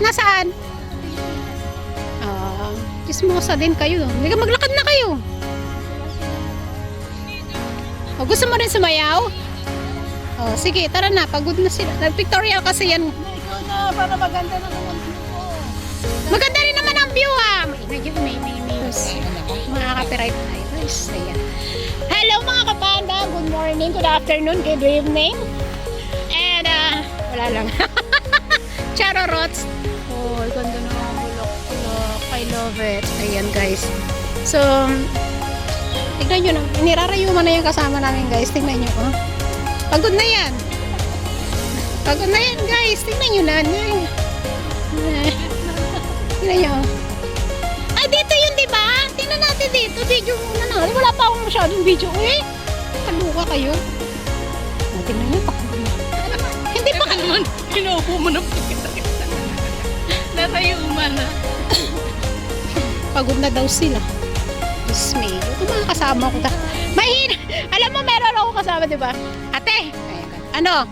Nasaan? Chismosa din kayo. Hindi ka maglakad na kayo. Gusto mo rin sumayaw? Sige, tara na. Pagod na sila. Nag-pictorial kasi yan. Ikaw na, para maganda na naman view ko. Maganda rin naman ang view ha. May mga copyright tayo. Guys, ayan. Hello mga kapanda. Good morning, good afternoon, good evening. And, wala lang. Charorots. Oh, ganda na mga bulok. I love it. Ayan guys. So, tignan nyo na. Nirarayo mo na yung kasama namin guys. Tignan nyo. Oh. Pagod na yan. Pagod na yan guys. Tignan nyo na. Tignan nyo. Ay, dito yun diba? Tingnan natin dito. Video muna na. Wala pa akong masyadong video. Eh, kaluka kayo. Tingnan nyo. Hindi pa naman, pinaupo mo na natayo man na. Pagod na daw sila. Diyos me. Ito mga kasama ko. Mahina. Alam mo, meron ako kasama, diba? Ate, ano?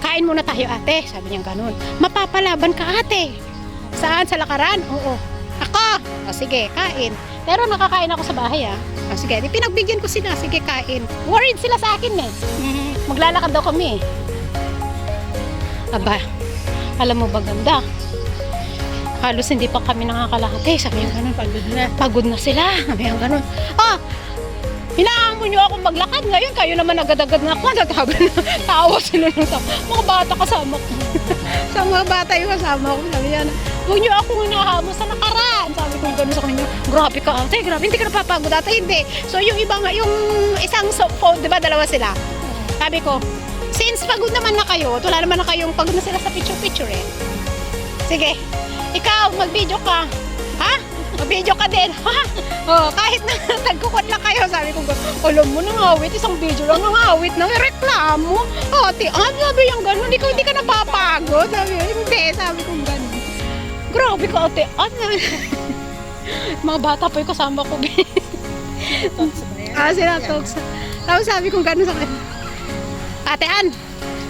Kain muna tayo, ate. Sabi niya ganun. Mapapalaban ka, ate. Saan? Sa lakaran? Oo. Ako? O, sige, kain. Pero nakakain ako sa bahay, O, sige, pinagbigyan ko sila. Sige, kain. Worried sila sa akin, eh. Maglalakad daw kami, Aba, alam mo ba ganda? Halos hindi pa kami nakakalakad. Sabi niya ganun, pagod na sila. Sabi niya ganun. Hinahamon niyo akong maglakad. Ngayon, kayo naman agad-agad na ako. Tawa sila ng tawa. Mga bata kasama ko. Sa mga bata yung kasama ko. Sabi niya, huwag niyo akong hinahamon sa nakaraan. Sabi ko ganun sa kanya. Grabe ka, ate. Grabe, hindi ka napapagod. Ate, hindi. So, yung iba nga, yung isang phone, diba, dalawa sila. Sabi ko, since pagod naman na kayo, wala naman na kayong pagod na sila sa picture-picture, Sige. Ikaw, mag-video ka. Ha? Mag-video ka din. Ha? Kahit na tagkukot lang kayo. Sabi ko, alam mo, nangawit. Isang video lang nangawit na. May reklamo. Ate, sabi yung gano'n. Ikaw hindi ka napapagod. Sabi, hindi. Sabi ko gano'n. Grabe ka, ate. Mga bata pa yung kasama ko. Sila talks. Tapos sabi ko gano'n sa kanya. Ate Ann,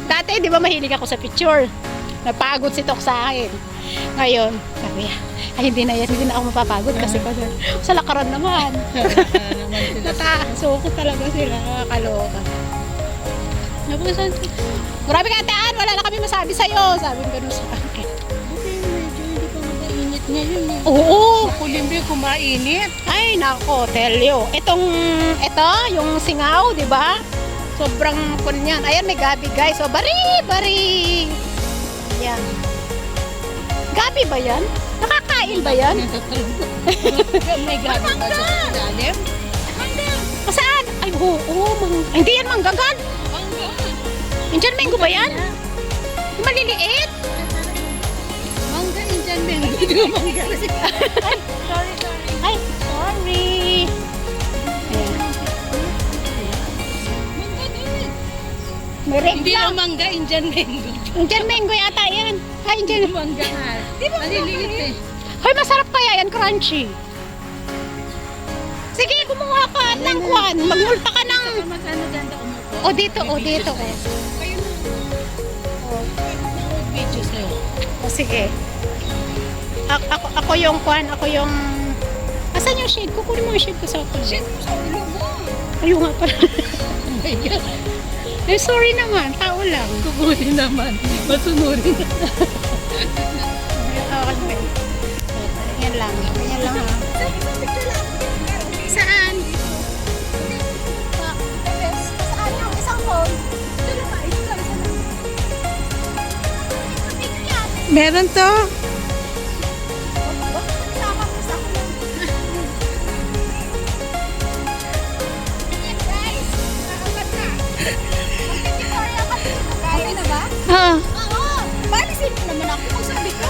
dati di ba mahilig ako sa picture? Napagod si Tok sa akin. Ngayon, sabi niya, hindi na ako mapapagod kasi sa lakaran naman. So, talaga sila, nakakaloka. Grabe ka, Ate Ann, wala na kami masabi sa'yo. Sabi ko gano'n sa akin. Medyo hindi pa makainit ngayon, Oo. Kulimbi kumainit. Ay, nako, tell you. Ito, yung singaw, di ba? Sobrang kunyan. Ayan, may gabi guys. So, bari. Ayan. Gabi ba yan? Nakakain ba yan? May gabi ba sa ilalim? Saan? Ay, hindi yan manggagan. Indian mango ba yan? Maliliit? Mangga, Indian mango. Hindi ko mangga. Ay, sorry. Hindi na mangga, Indian mango. Indian mango yata yan. Ay, Indian Mangga. Maliliit Hoy, masarap kaya yan, crunchy. Sige, kumuha ka ng kwan. Magmulta ka ng... Magkano ganda umupo? dito. Kayo na. Video sa'yo. Sige. Ako yung kwan, ako yung... Asan yung shade ko? Kunin mo yung shade ko sa ako. Shit mo sa ulo mo. Ayun nga pala. Oh my God. Sorry naman, tao lang. Kukunin naman. Masunurin. Yan lang ha. Saan? Saan yung isang phone? Meron to. Oo. Balisin mo naman ako kung sabi ko.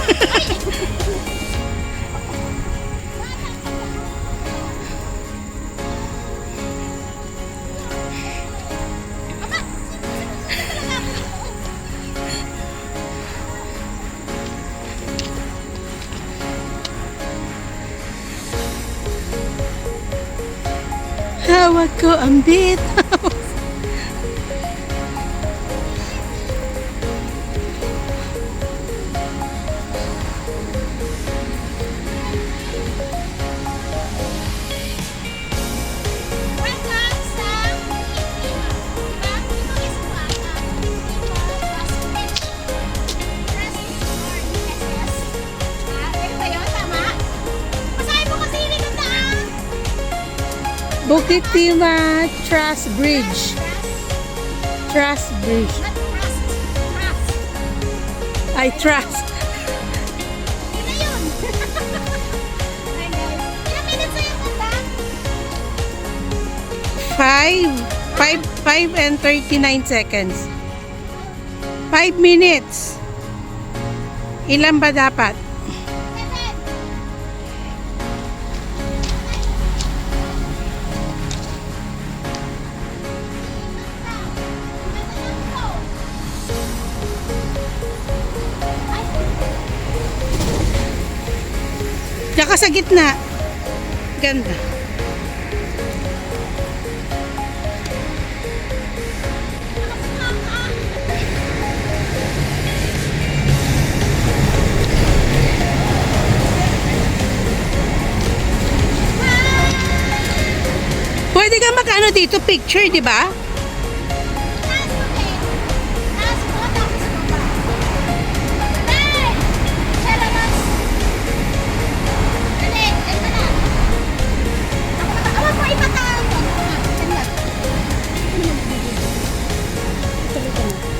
Hawak ko ang bitaw. Bukit Timah Trust Bridge. Trust Bridge. I trust. Yun na yun. Ilang minutes na yung punta? 5 and 39 seconds. 5 minutes. Ilan ba dapat? 7. Tsaka sa gitna. Ganda. Pwede ka mag-ano dito, picture, di ba?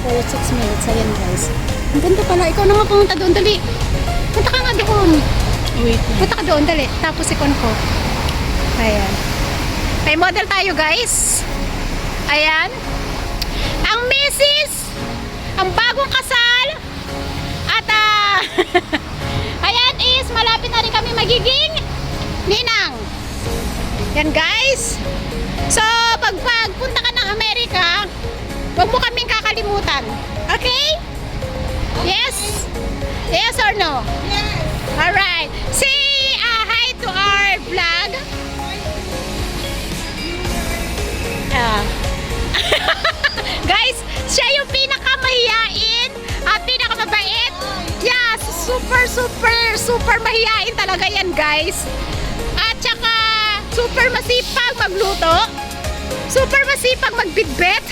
For 6 minutes, ayan guys. Ang ganda pala, ikaw na nga pumunta doon, dali. Punta ka nga doon. Wait. Punta ka doon, dali. Tapos ikon ko. Ayan. May model tayo guys. Ayan. Ang misis, ang bagong kasal, at ayan is, malapit na rin kami magiging ninang. Yan guys. So, pagpunta ka ng Amerika, huwag mo kaming kakalimutan. Okay? Yes? Yes or no? Yes. Alright. Say hi to our vlog. Guys, siya yung pinakamahiyain at pinakamabait. Yes, super mahiyain talaga yan guys. At saka super masipag magluto. Super masipag magbitbit.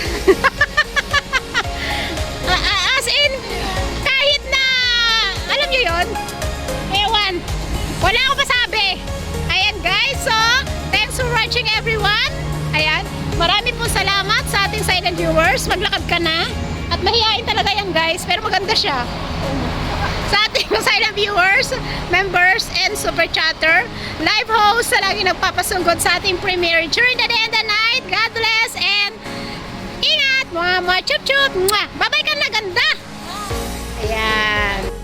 As in, kahit na, alam nyo yun, ewan, wala akong masabi. Ayan guys, so, thanks for watching everyone. Ayan, marami po salamat sa ating silent viewers. Maglakad ka na. At mahihain talaga yan guys, pero maganda siya. Sa ating silent viewers, members, and super chatter, live host na lagi nagpapasunggod sa ating premiere during the day and the night. God bless and ingat mga chup chup. Bye bye ka na ganda. Ayan.